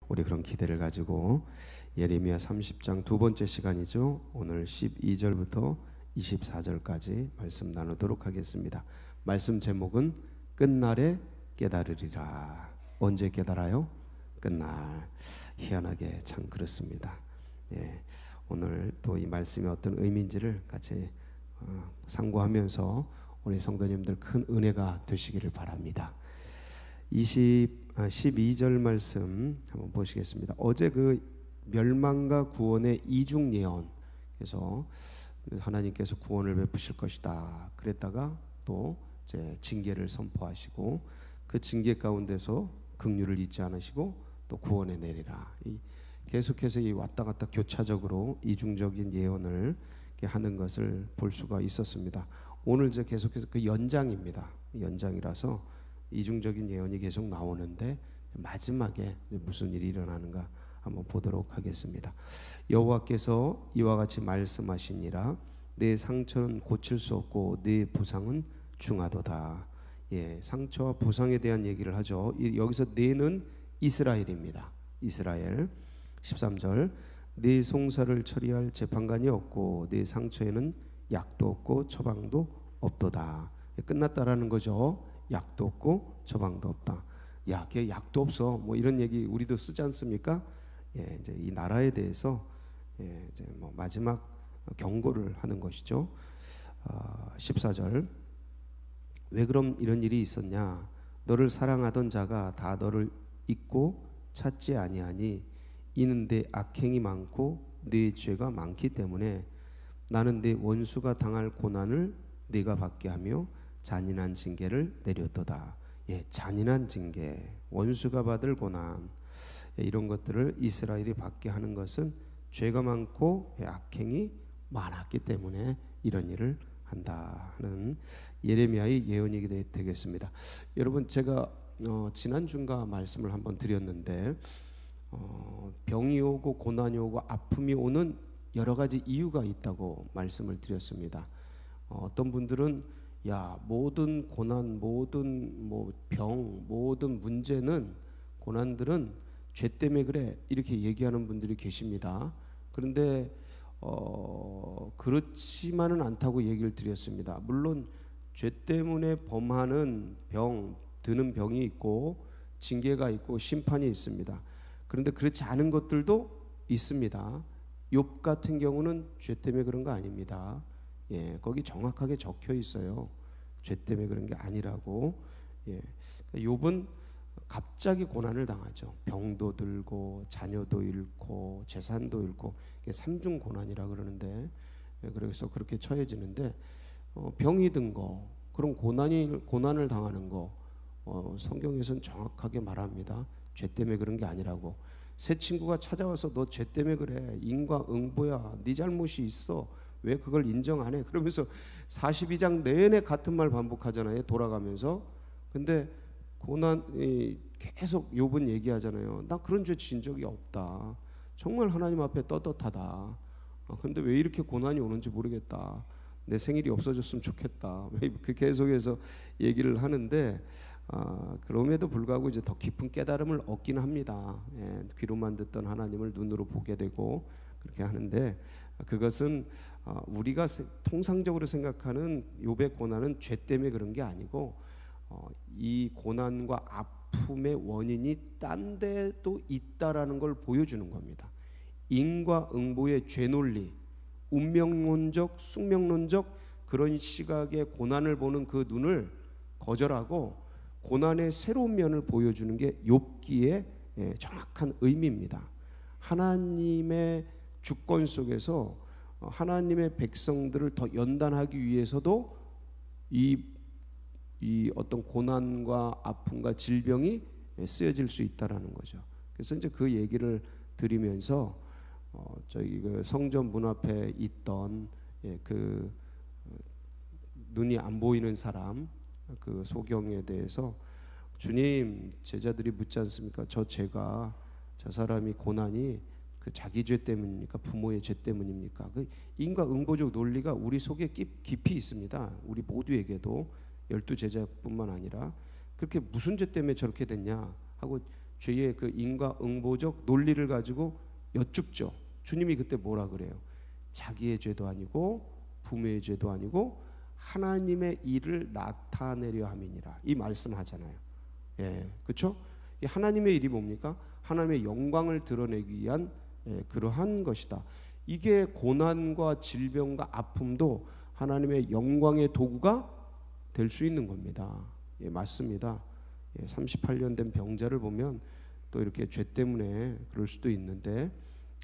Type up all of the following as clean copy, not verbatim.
우리 그런 기대를 가지고 예레미야 30장 두 번째 시간이죠. 오늘 12절부터 24절까지 말씀 나누도록 하겠습니다. 말씀 제목은 끝날에 깨달으리라. 언제 깨달아요? 끝날. 희한하게 참 그렇습니다. 오늘 또 이 말씀이 어떤 의미인지를 같이 상고하면서 우리 성도님들 큰 은혜가 되시기를 바랍니다. 12절 말씀 한번 보시겠습니다. 어제 그 멸망과 구원의 이중 예언, 그래서 하나님께서 구원을 베푸실 것이다 그랬다가 또 이제 징계를 선포하시고 그 징계 가운데서 긍휼을 잊지 않으시고 또 구원에 내리라. 계속해서 이 왔다 갔다 교차적으로 이중적인 예언을 하는 것을 볼 수가 있었습니다. 오늘 이제 계속해서 그 연장입니다. 연장이라서 이중적인 예언이 계속 나오는데 마지막에 무슨 일이 일어나는가 한번 보도록 하겠습니다. 여호와께서 이와 같이 말씀하시니라. 내 상처는 고칠 수 없고 내 부상은 중하도다. 상처와 부상에 대한 얘기를 하죠. 여기서 내는 이스라엘입니다. 이스라엘. 13절 내 송사를 처리할 재판관이 없고 내 상처에는 약도 없고 처방도 없도다. 끝났다라는 거죠. 약도 없고 처방도 없다. 야, 걔 약도 없어. 뭐 이런 얘기 우리도 쓰지 않습니까? 이제 이 나라에 대해서 이제 뭐 마지막 경고를 하는 것이죠. 14절 왜 그럼 이런 일이 있었냐? 너를 사랑하던 자가 다 너를 잊고 찾지 아니하니 이는 내 악행이 많고 네 죄가 많기 때문에 나는 네 원수가 당할 고난을 네가 받게 하며 잔인한 징계를 내렸도다. 잔인한 징계, 원수가 받을 고난, 이런 것들을 이스라엘이 받게 하는 것은 죄가 많고 악행이 많았기 때문에 이런 일을 한다는 예레미야의 예언이 되겠습니다. 여러분, 제가 지난주인가 말씀을 한번 드렸는데 병이 오고 고난이 오고 아픔이 오는 여러 가지 이유가 있다고 말씀을 드렸습니다. 어떤 분들은 모든 고난, 모든 병, 모든 문제는 고난들은 죄 때문에 그래 이렇게 얘기하는 분들이 계십니다. 그런데 그렇지만은 않다고 얘기를 드렸습니다. 물론 죄 때문에 범하는 병, 드는 병이 있고 징계가 있고 심판이 있습니다. 그런데 그렇지 않은 것들도 있습니다. 욥 같은 경우는 죄 때문에 그런 거 아닙니다. 거기 정확하게 적혀 있어요. 죄 때문에 그런 게 아니라고. 욥은 갑자기 고난을 당하죠. 병도 들고 자녀도 잃고 재산도 잃고 이게 삼중 고난이라 그러는데, 그래서 그렇게 처해지는데 병이 든 거, 그런 고난을 당하는 거 성경에서는 정확하게 말합니다. 죄 때문에 그런 게 아니라고. 새 친구가 찾아와서 너 죄 때문에 그래, 인과응보야, 네 잘못이 있어, 왜 그걸 인정 안 해? 그러면서 42장 내내 같은 말 반복하잖아요. 돌아가면서. 근데 고난이 계속 욥은 얘기하잖아요. 나 그런 죄 진 적이 없다. 정말 하나님 앞에 떳떳하다. 근데 왜 이렇게 고난이 오는지 모르겠다. 내 생일이 없어졌으면 좋겠다. 그 계속해서 얘기를 하는데 그럼에도 불구하고 이제 더 깊은 깨달음을 얻긴 합니다. 귀로만 듣던 하나님을 눈으로 보게 되고 그렇게 하는데, 그것은 우리가 통상적으로 생각하는 욥의 고난은 죄 때문에 그런 게 아니고 이 고난과 아픔의 원인이 딴 데도 있다라는 걸 보여주는 겁니다. 인과응보의 죄논리, 운명론적, 숙명론적 그런 시각의 고난을 보는 그 눈을 거절하고 고난의 새로운 면을 보여주는 게 욥기의 정확한 의미입니다. 하나님의 주권 속에서 하나님의 백성들을 더 연단하기 위해서도 이 어떤 고난과 아픔과 질병이 쓰여질 수 있다라는 거죠. 그래서 이제 그 얘기를 드리면서 저희 그 성전 문 앞에 있던 그 눈이 안 보이는 사람, 그 소경에 대해서 주님, 제자들이 묻지 않습니까? 저 사람이 고난이 그 자기 죄 때문입니까? 부모의 죄 때문입니까? 그 인과응보적 논리가 우리 속에 깊이 있습니다. 우리 모두에게도 12 제자뿐만 아니라 그렇게 무슨 죄 때문에 저렇게 됐냐 하고 죄의 그 인과응보적 논리를 가지고 여쭙죠. 주님이 그때 뭐라 그래요? 자기의 죄도 아니고 부모의 죄도 아니고 하나님의 일을 나타내려 함이니라. 이 말씀하잖아요. 예, 그렇죠? 이 하나님의 일이 뭡니까? 하나님의 영광을 드러내기 위한 그러한 것이다. 이게 고난과 질병과 아픔도 하나님의 영광의 도구가 될 수 있는 겁니다. 예, 맞습니다. 38년 된 병자를 보면 또 이렇게 죄 때문에 그럴 수도 있는데,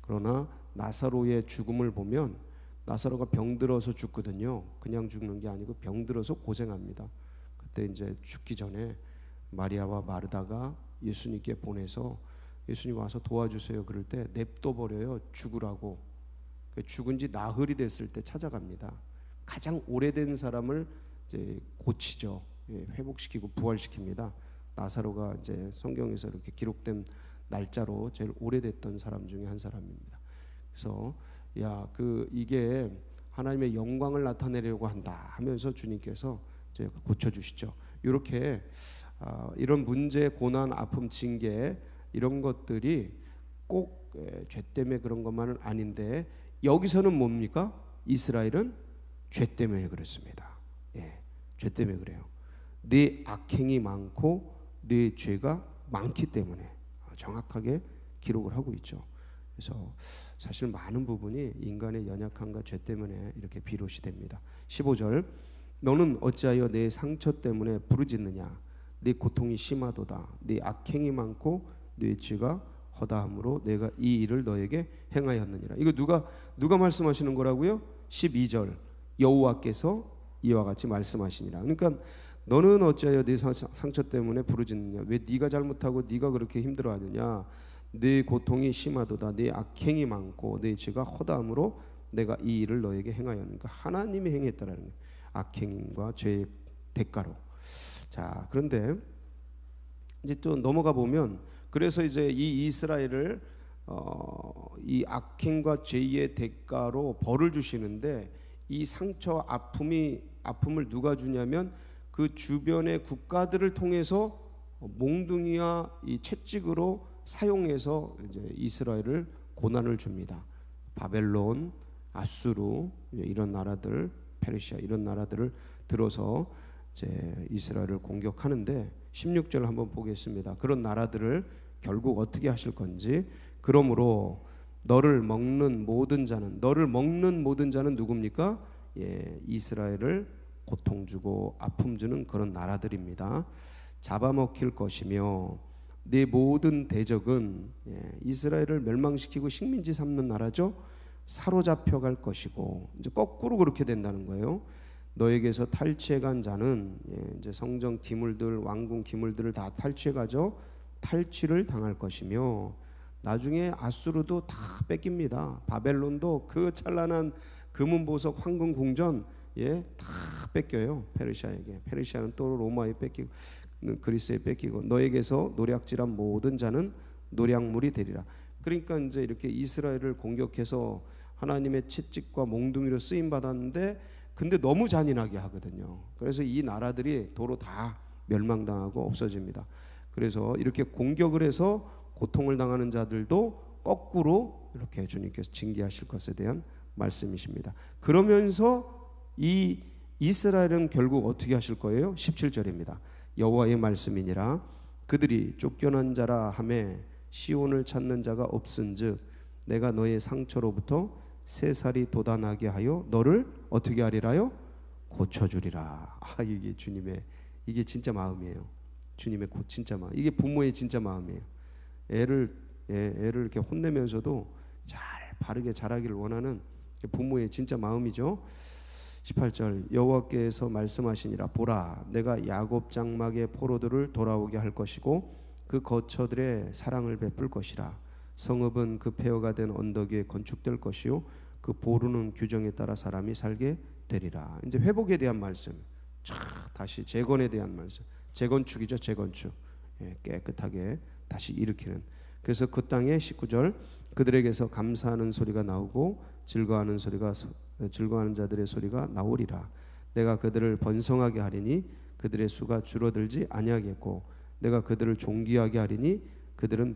그러나 나사로의 죽음을 보면 나사로가 병들어서 죽거든요. 그냥 죽는 게 아니고 병들어서 고생합니다. 그때 이제 죽기 전에 마리아와 마르다가 예수님께 보내서 예수님 와서 도와주세요 그럴 때 냅둬 버려요. 죽으라고. 죽은 지 나흘이 됐을 때 찾아갑니다. 가장 오래된 사람을 이제 고치죠. 회복시키고 부활시킵니다. 나사로가 이제 성경에서 이렇게 기록된 날짜로 제일 오래됐던 사람 중에 한 사람입니다. 그래서 이게 하나님의 영광을 나타내려고 한다 하면서 주님께서 이제 고쳐주시죠. 이렇게 이런 문제, 고난, 아픔, 징계 이런 것들이 꼭 죄 때문에 그런 것만은 아닌데, 여기서는 뭡니까? 이스라엘은 죄 때문에 그렇습니다. 죄 때문에 그래요. 네 악행이 많고 네 죄가 많기 때문에 정확하게 기록을 하고 있죠. 그래서 사실 많은 부분이 인간의 연약함과 죄 때문에 이렇게 비롯이 됩니다. 15절, 너는 어찌하여 내 상처 때문에 부르짖느냐? 네 고통이 심하도다. 네 악행이 많고 네 죄가 허다함으로 내가 이 일을 너에게 행하였느니라. 이거 누가 말씀하시는 거라고요? 12절, 여호와께서 이와 같이 말씀하시니라. 그러니까 너는 어찌하여 네 상처 때문에 부르짖느냐? 왜 네가 잘못하고 네가 그렇게 힘들어하느냐? 네 고통이 심하도다. 네 악행이 많고 네 죄가 허다함으로 내가 이 일을 너에게 행하였느니라. 하나님이 행했다라는 거예요. 악행과 죄의 대가로. 자, 그런데 이제 또 넘어가 보면, 그래서 이제 이 이스라엘을 이 악행과 죄의 대가로 벌을 주시는데, 이 상처 아픔을 누가 주냐면 그 주변의 국가들을 통해서 몽둥이와 이 채찍으로 사용해서 이제 이스라엘을 고난을 줍니다. 바벨론, 아수르 이런 나라들, 페르시아 이런 나라들을 들어서 이제 이스라엘을 공격하는데, 16절 한번 보겠습니다. 그런 나라들을 결국 어떻게 하실 건지. 그러므로 너를 먹는 모든 자는 누굽니까? 이스라엘을 고통 주고 아픔 주는 그런 나라들입니다. 잡아먹힐 것이며 네 모든 대적은, 이스라엘을 멸망시키고 식민지 삼는 나라죠. 사로잡혀 갈 것이고, 이제 거꾸로 그렇게 된다는 거예요. 너에게서 탈취해간 자는, 이제 성정 기물들, 왕궁 기물들을 다 탈취해가죠. 탈취를 당할 것이며, 나중에 아수르도 다 뺏깁니다. 바벨론도 그 찬란한 금은 보석, 황금 궁전 다 뺏겨요. 페르시아에게. 페르시아는 또 로마에 뺏기고 그리스에 뺏기고, 너에게서 노략질한 모든 자는 노략물이 되리라. 그러니까 이제 이렇게 이스라엘을 공격해서 하나님의 채찍과 몽둥이로 쓰임 받았는데, 근데 너무 잔인하게 하거든요. 그래서 이 나라들이 도로 다 멸망당하고 없어집니다. 그래서 이렇게 공격을 해서 고통을 당하는 자들도 거꾸로 이렇게 주님께서 징계하실 것에 대한 말씀이십니다. 그러면서 이 이스라엘은 결국 어떻게 하실 거예요? 17절입니다. 여호와의 말씀이니라. 그들이 쫓겨난 자라 하매 시온을 찾는 자가 없은즉 내가 너의 상처로부터 새살이 돋아나게 하여 너를 어떻게 하리라요? 고쳐주리라. 이게 주님의, 이게 진짜 마음이에요. 주님의 진짜 마음. 이게 부모의 진짜 마음이에요. 애를 이렇게 혼내면서도 잘 바르게 자라기를 원하는 부모의 진짜 마음이죠. 18절, 여호와께서 말씀하시니라. 보라, 내가 야곱 장막의 포로들을 돌아오게 할 것이고 그 거처들의 사랑을 베풀 것이라. 성읍은 그 폐허가 된 언덕 위에 건축될 것이요 그 보루는 규정에 따라 사람이 살게 되리라. 이제 회복에 대한 말씀, 다시 재건에 대한 말씀. 재건축이죠. 재건축. 깨끗하게 다시 일으키는. 그래서 그 땅에 19절, 그들에게서 감사하는 소리가 나오고 즐거워하는 자들의 소리가 나오리라. 내가 그들을 번성하게 하리니 그들의 수가 줄어들지 아니하겠고 내가 그들을 존귀하게 하리니 그들은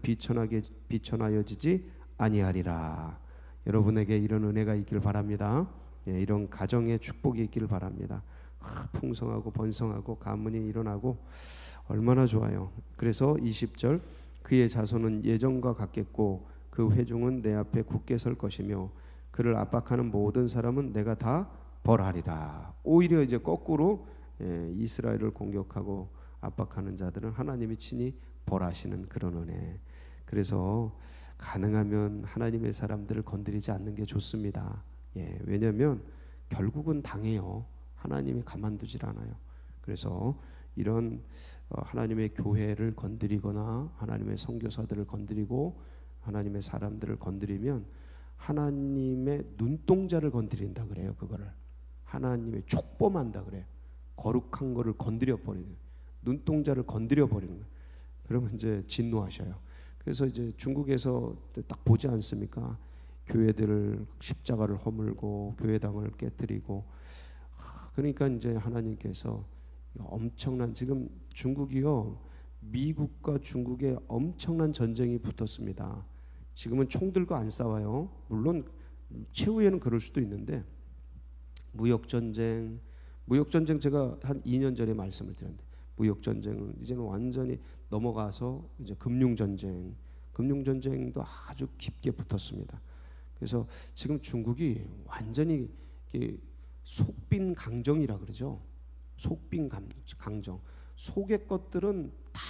비천하여지지 아니하리라. 여러분에게 이런 은혜가 있길 바랍니다. 예, 이런 가정의 축복이 있길 바랍니다. 풍성하고 번성하고 가문이 일어나고 얼마나 좋아요. 그래서 20절 그의 자손은 예전과 같겠고 그 회중은 내 앞에 굳게 설 것이며 그를 압박하는 모든 사람은 내가 다 벌하리라. 오히려 이제 거꾸로 이스라엘을 공격하고 압박하는 자들은 하나님이 친히 벌하시는 그런 은혜. 그래서 가능하면 하나님의 사람들을 건드리지 않는 게 좋습니다. 왜냐하면 결국은 당해요. 하나님이 가만두질 않아요. 그래서 이런 하나님의 교회를 건드리거나 하나님의 선교사들을 건드리고 하나님의 사람들을 건드리면 하나님의 눈동자를 건드린다 그래요. 그거를 하나님의 촉범한다 그래요. 거룩한 거를 건드려 버리는, 눈동자를 건드려 버리는 거예요. 그러면 이제 진노하셔요. 그래서 이제 중국에서 딱 보지 않습니까? 교회들을 십자가를 허물고 교회당을 깨뜨리고, 그러니까 이제 하나님께서 엄청난, 지금 중국이요, 미국과 중국에 엄청난 전쟁이 붙었습니다. 지금은 총 들고 안 싸워요. 물론 최후에는 그럴 수도 있는데 무역전쟁 제가 한 2년 전에 말씀을 드렸는데 무역전쟁은 이제는 완전히 넘어가서 이제 금융전쟁도 아주 깊게 붙었습니다. 그래서 지금 중국이 완전히 속빈 강정이라 그러죠. 속빈 강정. 속의 것들은 다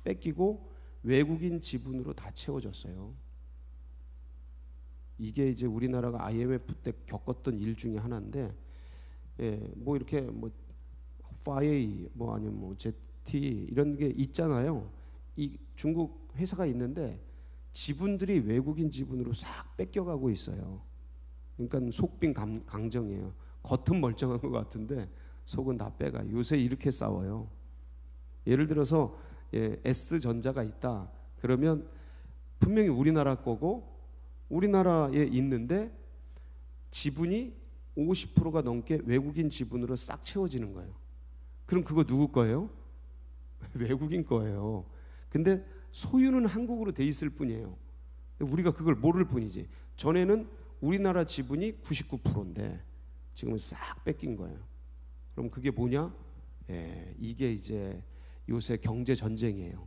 뺏기고 외국인 지분으로 다 채워졌어요. 이게 이제 우리나라가 IMF 때 겪었던 일 중에 하나인데, 뭐 이렇게 뭐 파이 뭐 아니면 뭐 제티 이런 게 있잖아요. 이 중국 회사가 있는데 지분들이 외국인 지분으로 싹 뺏겨가고 있어요. 그러니까 속빈 강정이에요. 겉은 멀쩡한 것 같은데 속은 다 빼가. 요새 이렇게 싸워요. 예를 들어서 S전자가 있다. 그러면 분명히 우리나라 거고 우리나라에 있는데 지분이 50%가 넘게 외국인 지분으로 싹 채워지는 거예요. 그럼 그거 누구 거예요? 외국인 거예요. 근데 소유는 한국으로 돼 있을 뿐이에요. 우리가 그걸 모를 뿐이지. 전에는 우리나라 지분이 99%인데 지금은 싹 뺏긴 거예요. 그럼 그게 뭐냐? 이게 이제 요새 경제 전쟁이에요.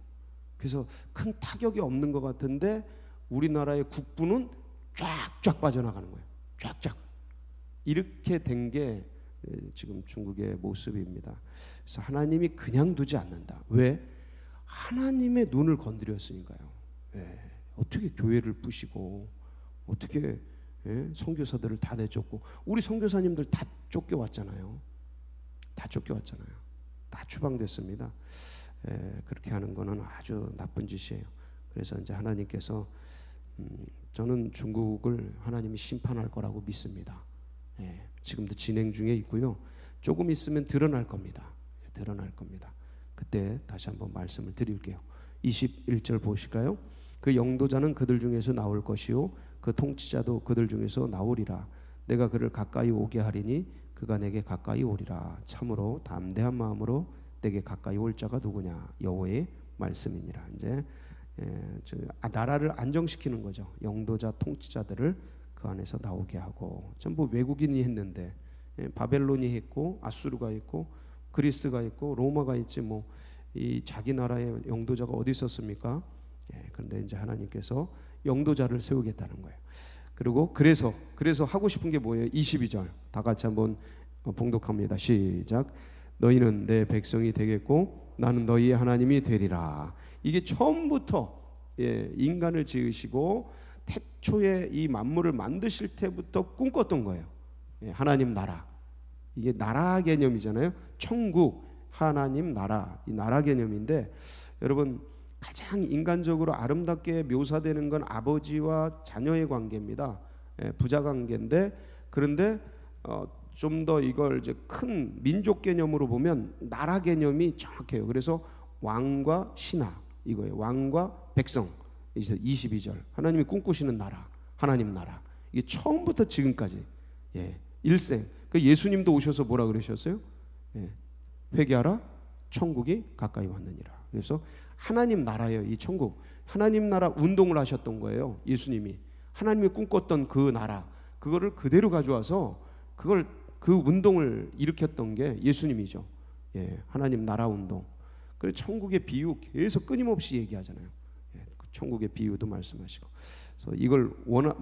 그래서 큰 타격이 없는 것 같은데 우리나라의 국부는 쫙쫙 빠져나가는 거예요. 쫙쫙. 이렇게 된 게 지금 중국의 모습입니다. 그래서 하나님이 그냥 두지 않는다. 왜? 하나님의 눈을 건드렸으니까요. 어떻게 교회를 부시고 어떻게 선교사들을 다 내쫓고, 우리 선교사님들 다 쫓겨왔잖아요. 다 추방됐습니다. 그렇게 하는 거는 아주 나쁜 짓이에요. 그래서 이제 하나님께서 저는 중국을 하나님이 심판할 거라고 믿습니다. 지금도 진행 중에 있고요. 조금 있으면 드러날 겁니다. 그때 다시 한번 말씀을 드릴게요. 21절 보실까요? 그 영도자는 그들 중에서 나올 것이요 그 통치자도 그들 중에서 나오리라. 내가 그를 가까이 오게 하리니 그가 내게 가까이 오리라. 참으로 담대한 마음으로 내게 가까이 올 자가 누구냐? 여호와의 말씀이니라. 이제 나라를 안정시키는 거죠. 영도자 통치자들을 그 안에서 나오게 하고, 전부 외국인이 했는데 바벨론이 했고 아수르가 있고 그리스가 있고 로마가 있지 뭐 이 자기 나라의 영도자가 어디 있었습니까? 그런데 이제 하나님께서 영도자를 세우겠다는 거예요. 그리고 그래서 하고 싶은 게 뭐예요? 22절 다 같이 한번 봉독합니다. 시작. 너희는 내 백성이 되겠고 나는 너희의 하나님이 되리라. 이게 처음부터 인간을 지으시고 태초에 이 만물을 만드실 때부터 꿈꿨던 거예요. 하나님 나라. 이게 나라 개념이잖아요. 천국, 하나님 나라, 이 나라 개념인데, 여러분 가장 인간적으로 아름답게 묘사되는 건 아버지와 자녀의 관계입니다. 부자 관계인데, 그런데 좀 더 이걸 이제 큰 민족 개념으로 보면 나라 개념이 정확해요. 그래서 왕과 신하 이거예요. 왕과 백성. 이제 22절 하나님이 꿈꾸시는 나라, 하나님 나라. 이게 처음부터 지금까지 일생. 그 예수님도 오셔서 뭐라 그러셨어요? 회개하라, 천국이 가까이 왔느니라. 그래서 하나님 나라예요, 이 천국. 하나님 나라 운동을 하셨던 거예요. 예수님이 하나님이 꿈꿨던 그 나라, 그거를 그대로 가져와서 그 운동을 일으켰던 게 예수님이죠. 예, 하나님 나라 운동. 그래서 천국의 비유 계속 끊임없이 얘기하잖아요. 예, 그 천국의 비유도 말씀하시고. 그래서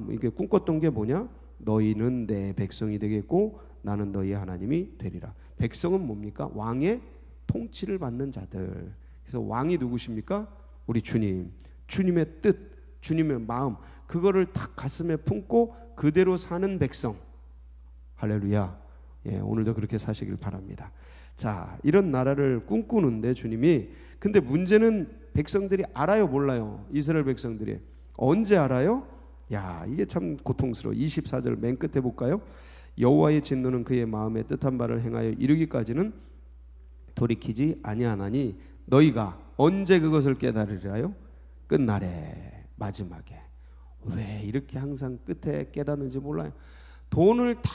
이게 꿈꿨던 게 뭐냐? 너희는 내 백성이 되겠고 나는 너희의 하나님이 되리라. 백성은 뭡니까? 왕의 통치를 받는 자들. 그래서 왕이 누구십니까? 우리 주님. 주님의 뜻, 주님의 마음, 그거를 탁 가슴에 품고 그대로 사는 백성. 할렐루야. 예, 오늘도 그렇게 사시길 바랍니다. 자, 이런 나라를 꿈꾸는데 주님이, 근데 문제는 백성들이 알아요, 몰라요? 이스라엘 백성들이 언제 알아요? 야, 이게 참 고통스러워. 24절 맨 끝에 볼까요? 여호와의 진노는 그의 마음에 뜻한 바를 행하여 이루기까지는 돌이키지 아니하나니 너희가 언제 그것을 깨달으리라요? 끝날에, 마지막에. 왜 이렇게 항상 끝에 깨닫는지 몰라요. 돈을 다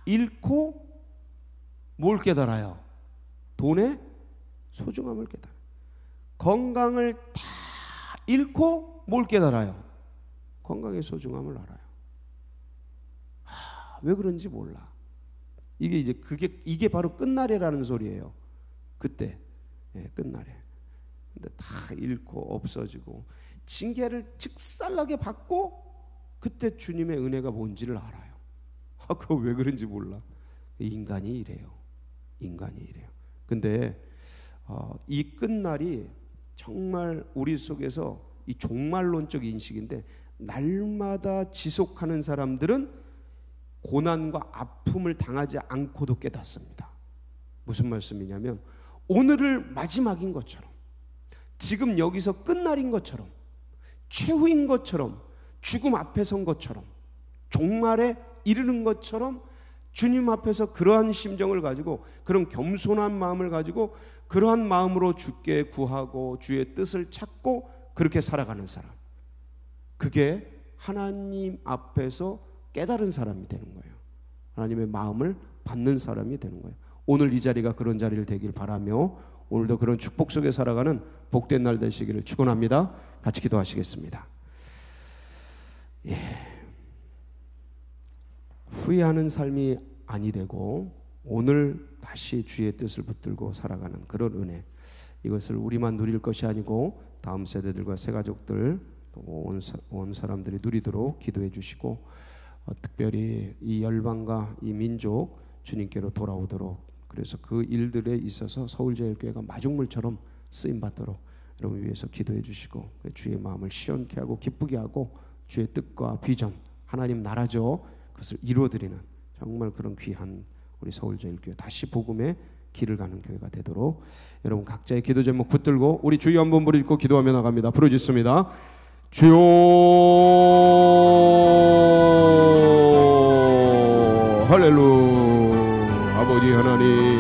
잃고 뭘 깨달아요? 돈의 소중함을 깨달아요. 건강을 다 잃고 뭘 깨달아요? 건강의 소중함을 알아요. 왜 그런지 몰라. 이게 바로 끝날이라는 소리예요. 그때, 예, 끝날에. 근데 다 잃고 없어지고 징계를 직살나게 받고 그때 주님의 은혜가 뭔지를 알아요. 그거 왜 그런지 몰라. 인간이 이래요. 인간이 이래요. 근데 이 끝날이 정말 우리 속에서 이 종말론적 인식인데, 날마다 지속하는 사람들은 고난과 아픔을 당하지 않고도 깨닫습니다. 무슨 말씀이냐면, 오늘을 마지막인 것처럼, 지금 여기서 끝날인 것처럼, 최후인 것처럼, 죽음 앞에 선 것처럼, 종말에 이르는 것처럼 주님 앞에서 그러한 심정을 가지고, 그런 겸손한 마음을 가지고 그러한 마음으로 주께 구하고 주의 뜻을 찾고 그렇게 살아가는 사람, 그게 하나님 앞에서 깨달은 사람이 되는 거예요. 하나님의 마음을 받는 사람이 되는 거예요. 오늘 이 자리가 그런 자리를 되길 바라며, 오늘도 그런 축복 속에 살아가는 복된 날 되시기를 축원합니다. 같이 기도하시겠습니다. 예. 후회하는 삶이 아니 되고 오늘 다시 주의 뜻을 붙들고 살아가는 그런 은혜, 이것을 우리만 누릴 것이 아니고 다음 세대들과 새가족들, 온 사람들이 누리도록 기도해 주시고, 특별히 이 열방과 이 민족 주님께로 돌아오도록, 그래서 그 일들에 있어서 서울제일교회가 마중물처럼 쓰임받도록 여러분 위해서 기도해 주시고, 주의 마음을 시원케 하고 기쁘게 하고 주의 뜻과 비전, 하나님 나라죠, 그것을 이루어드리는 정말 그런 귀한 우리 서울제일교회, 다시 복음의 길을 가는 교회가 되도록 여러분 각자의 기도 제목 붙들고 우리 주여 한번 부르짖고 기도하며 나갑니다. 부르짖습니다. 주여, 할렐루야. 아버지 하나님,